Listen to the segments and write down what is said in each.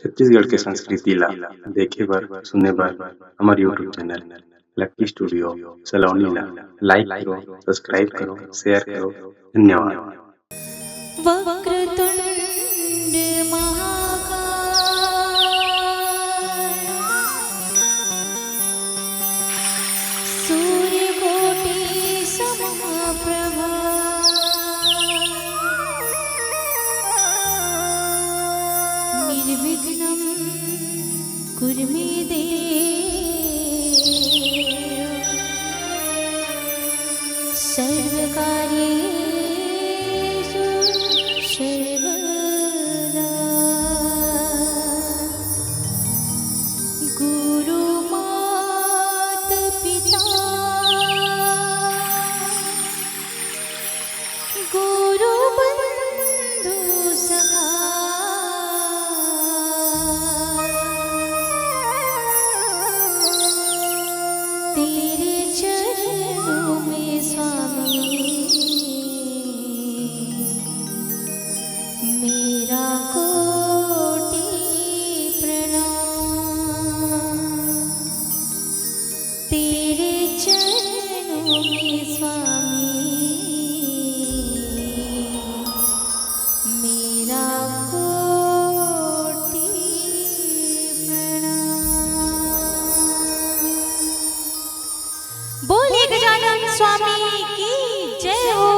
छत्तीसगढ़ के संस्कृति ला देखे बर सुने बर हमर यूट्यूब चैनल लक्की स्टूडियो सलोनी ला लाइक करो, सब्सक्राइब करो, शेयर करो। धन्यवाद। वक्रतुंड महाकाय सूर्यकोटि समप्रभा निर्विघ्नं कुरु मे देव सर्वकार्येषु सर्वदा। गुरु माता पिता गुरु बंधु सखा तेरे चरणों में स्वामी मेरा कोटि प्रणाम। तेरे चरणों में स्वामी मेरा कोटि प्रणाम। बोलिए गजानन स्वामी की जय हो।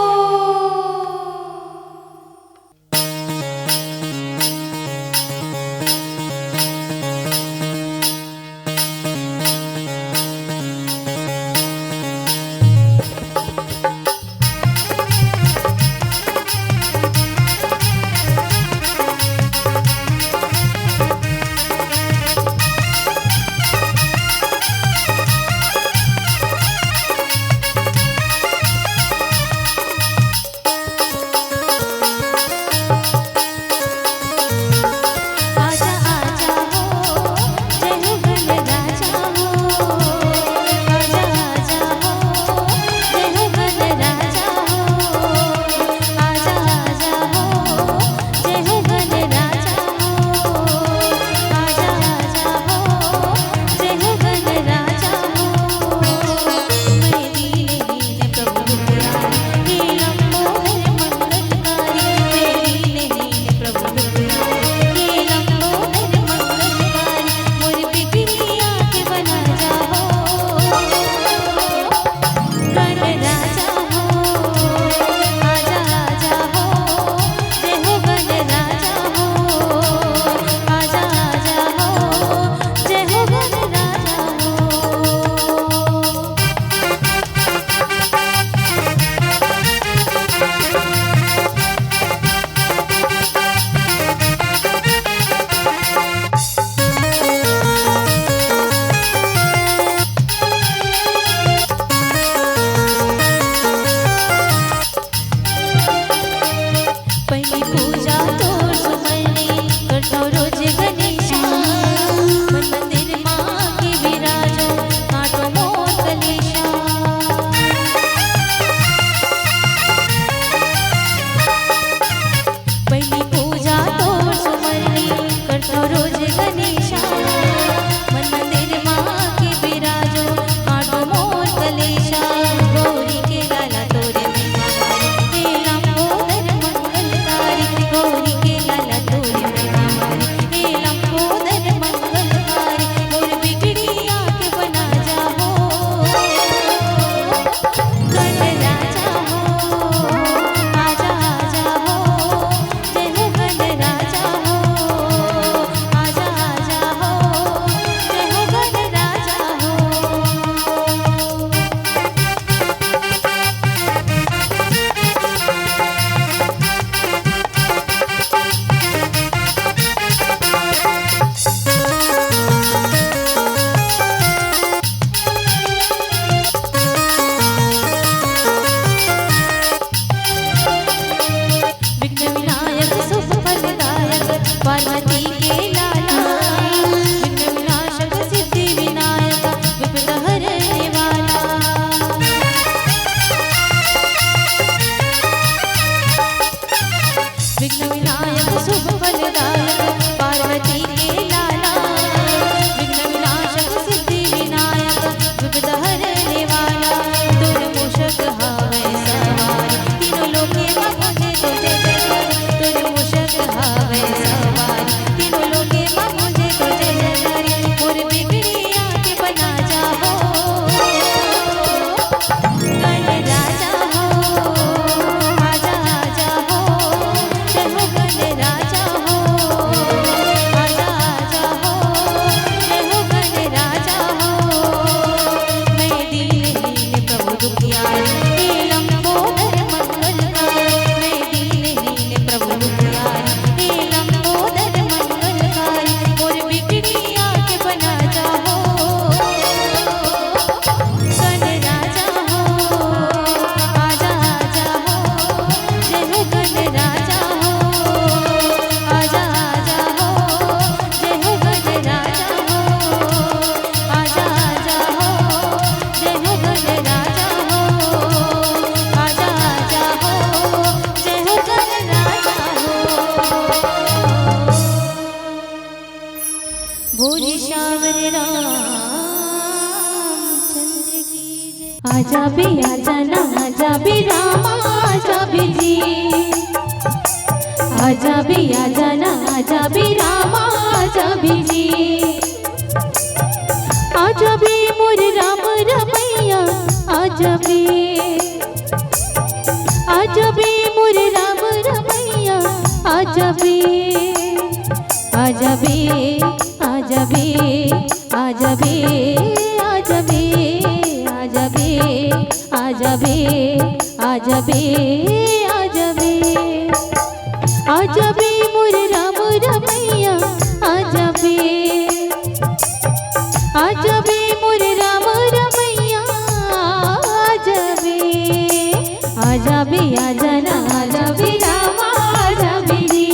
विघ्न विनायक शुभ फलदायक पार्वती के भोले श्यावर रामचंद्र की जय। आजा बे आजा ना आजा बे रामा आजा बे जी, आजा बे आजा ना आजा बे रामा आजा बे जी, आजा बे मोर राम रमैया आजा बे, आजा बे मोर राम रमैया आजा बे, आजा बे आजा बे आजा बे आजा बे आजा बे आजा बे आजा बे आजा बे, आजा बे मोर राम रमैया आजा बे, आजा बे मोर राम रमैया आजा बे, आजा बे आजा ना आजा बे रामा आजा बे जी,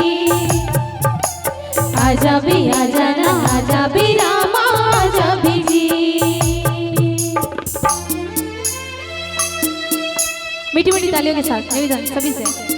आजा बे आजा ना आजा बे रामा आजा बे जी। मीठी मीठी तालियों के साथ निवेदन सभी से।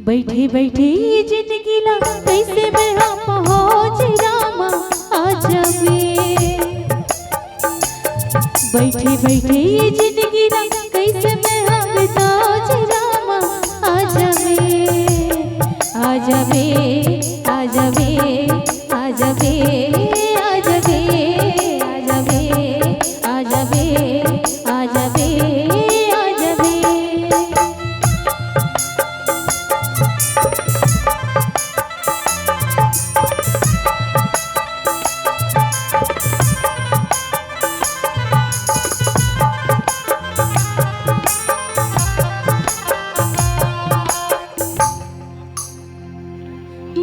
बैठे बैठे जिंदगी ला कैसे मैं पहुँच रामा आजा बे, बैठे बैठे जिंदगी ला कैसे मैं पहुँच रामा आजा बे, आजा बे आजा बे आजा बे आजा बे आजा बे आजा बे आजा बे आजा बे।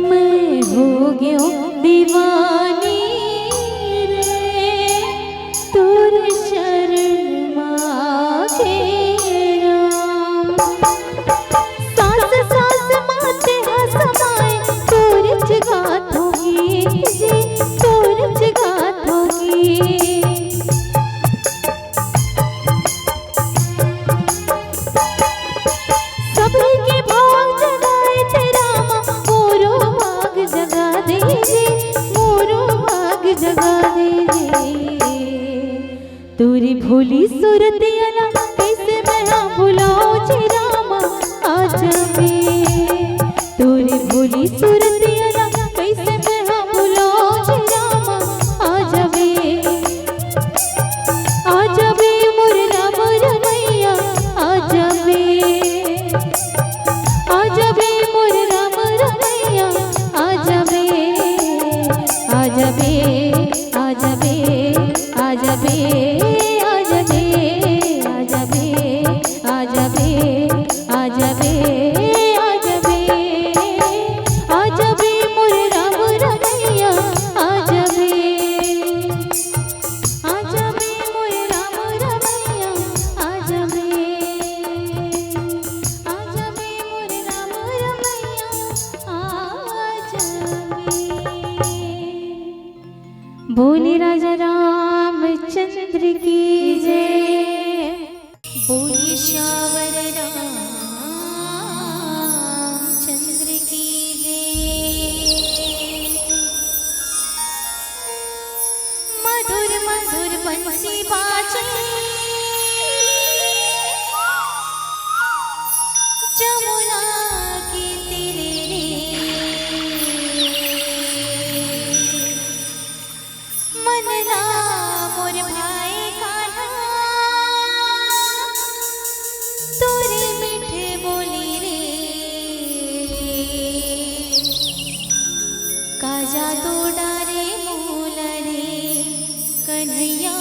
मैं हो गयो दीवानी रे तोर शरण मांगे राम, सास सास माते हसमाए तोर जगात होगी जी तोर जगात होगी, सबके भाग जगाए तेरा मोरो भाग जगा दे मोरो भाग जगा दे, तोरी भोली सूरत अला कैसे मैं भुलाओ जी रामा आजा बे, तोरी भोली सूरत अला कैसे मैं भुलाओ जी रामा आजा बे, आजा बे मोर राम रमैया आजा बे, आजा बे मोर राम रमैया आजा बे, आजा बे आजा बे आजा बे आजा बे आजा बे आजा बे आजा बे आजा बे, आजा बे मोर राम रमैया आजा बे, आजा बे मोर राम रमैया आजा बे, आजा बे मोर राम रमैया आजा बे। बोले राजा रामचंद्र की जय, बोले श्यावर रामचंद्र की जय। मधुर मधुर बंसी बाजे जमुना के तीरे, मन ला मोर भाई कान्हा तोरे मीठे बोली रे, काजा तो डारे मूल रे कन्हैया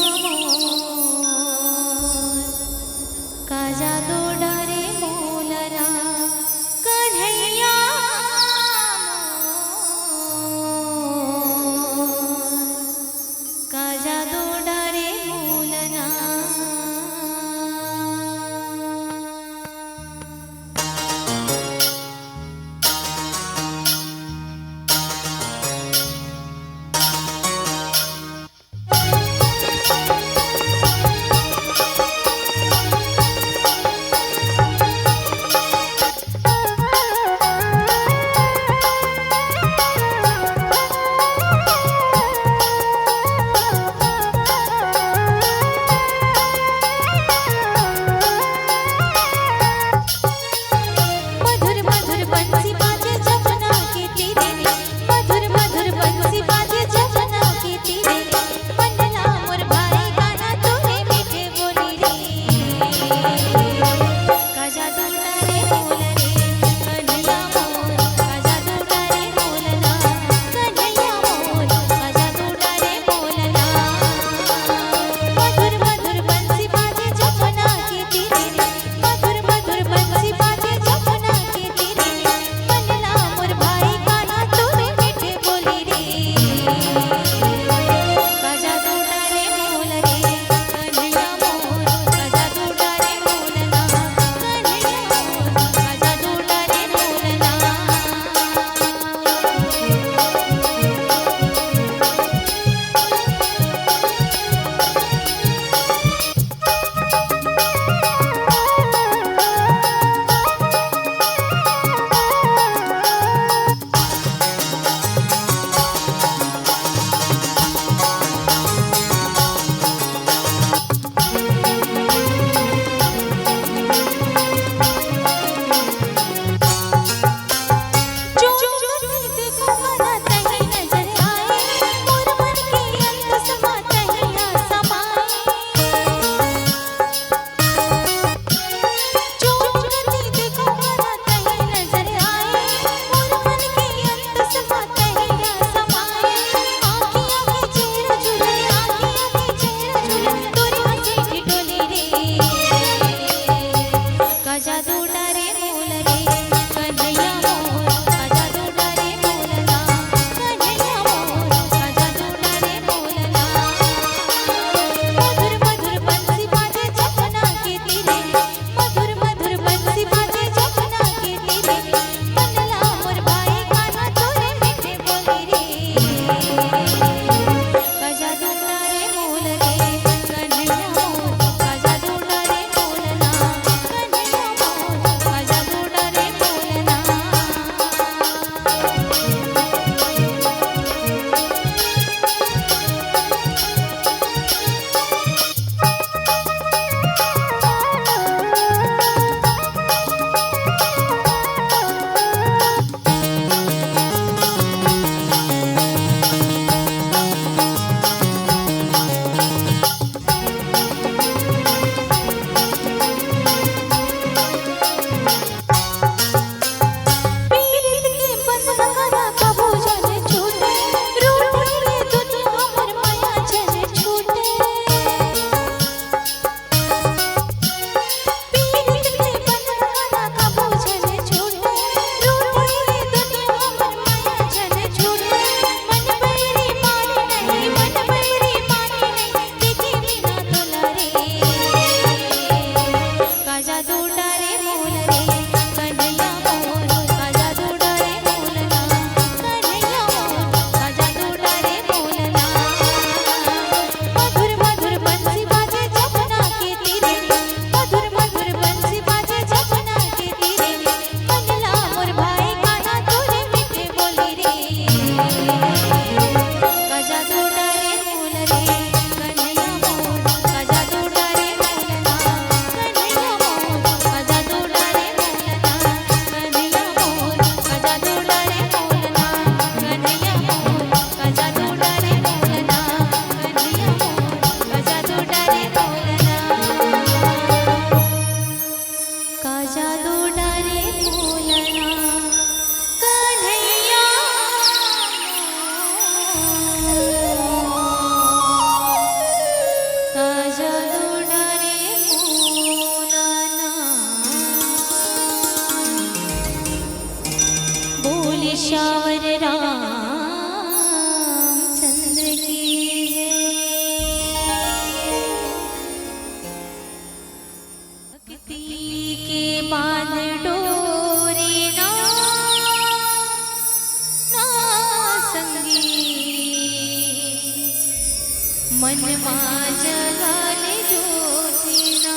मन माझ्या गाली ज्योतीना,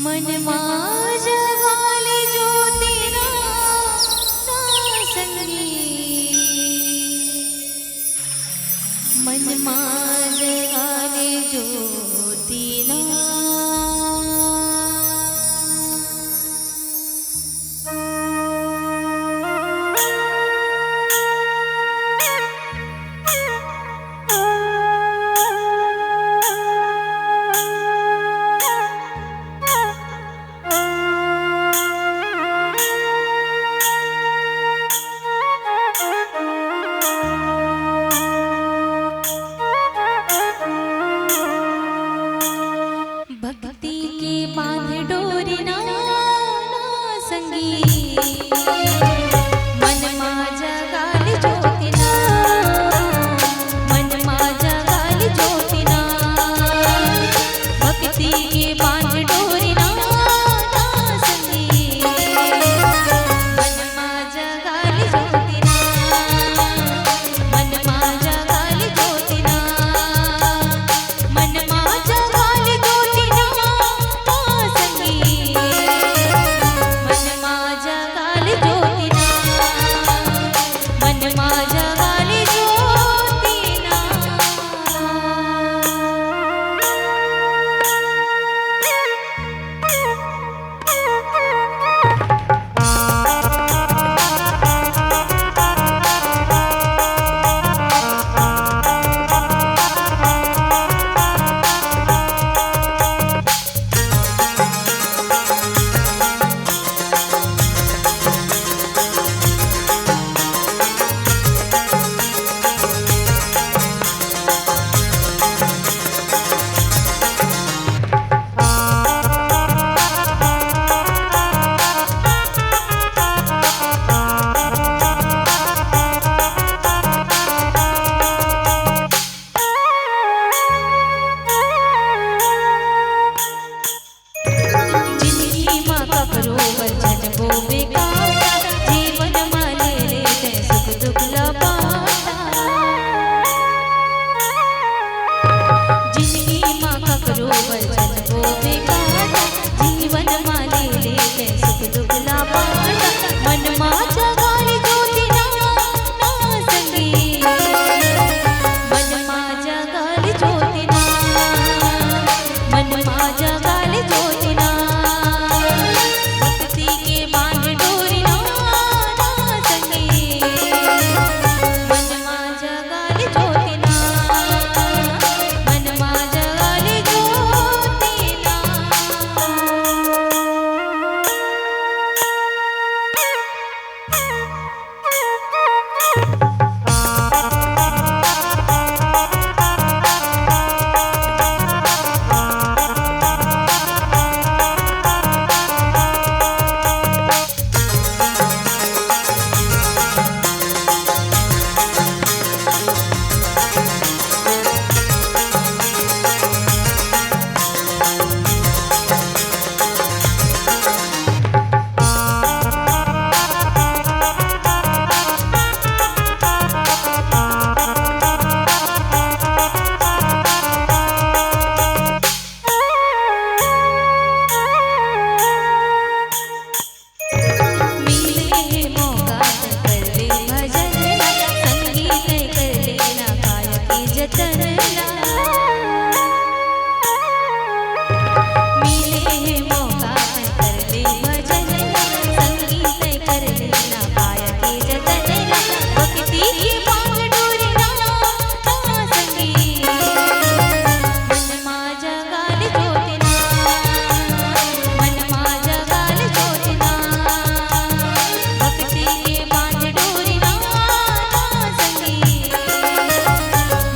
मन माझ्या गाली ज्योतीना ना संगी, मन माझ्या गाली ज्योतीना। भक्ति के बांध डोरी ना संगी, मन माझ्या गाली ज्योतीना, मन माझ्या गाली ज्योतीना। भक्ति के बांध डोरी ना संगी, मन माझ्या गाली ज्योतीना, मन माझ्या गाली ज्योतीना, मन माझ्या गाली ज्योतीना संगी, मन माझ्या गाली ज्योतीना, मन माझ्या गाली ज्योतीना।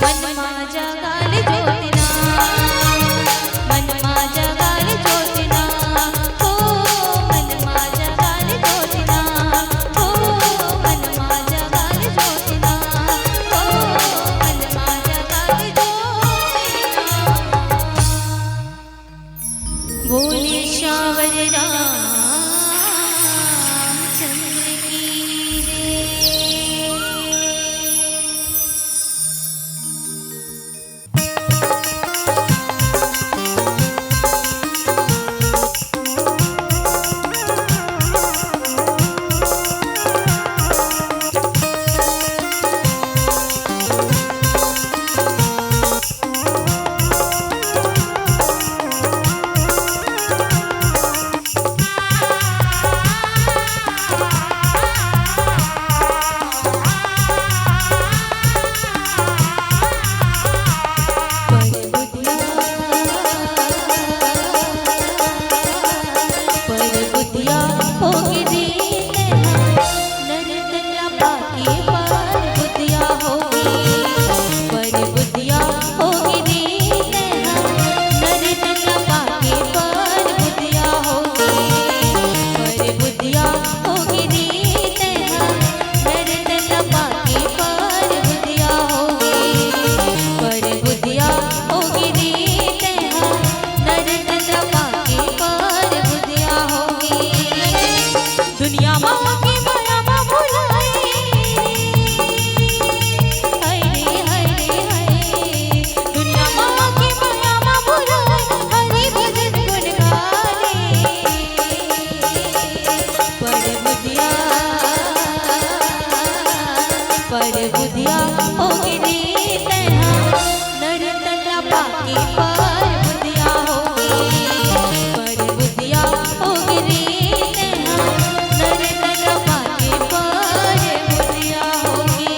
मन होगी रे तैहा नर तला पाके पर बुधिया होगी पर बुधिया होगी रे तैहा नर तला पाके पर बुधिया होगी।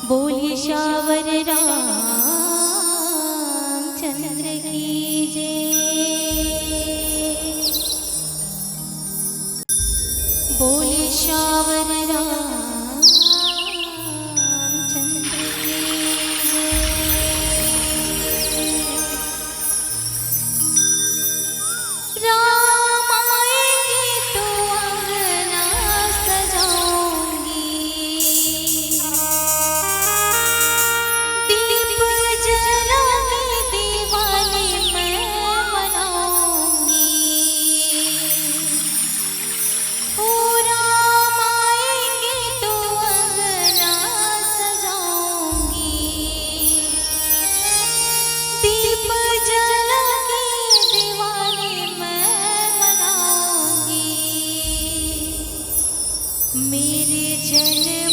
बोलिए श्यावर रामचंद्र की जय। बोलिए श्यावर रामचंद्र की जय। राम आएंगे तो अंगना सजाऊंगी, दीप जला के दिवाली मैं मनाऊंगी। ओ राम आएंगे तो अंगना सजाऊंगी, दीप जला के दिवाली मैं मनाऊंगी। मेरे जन्म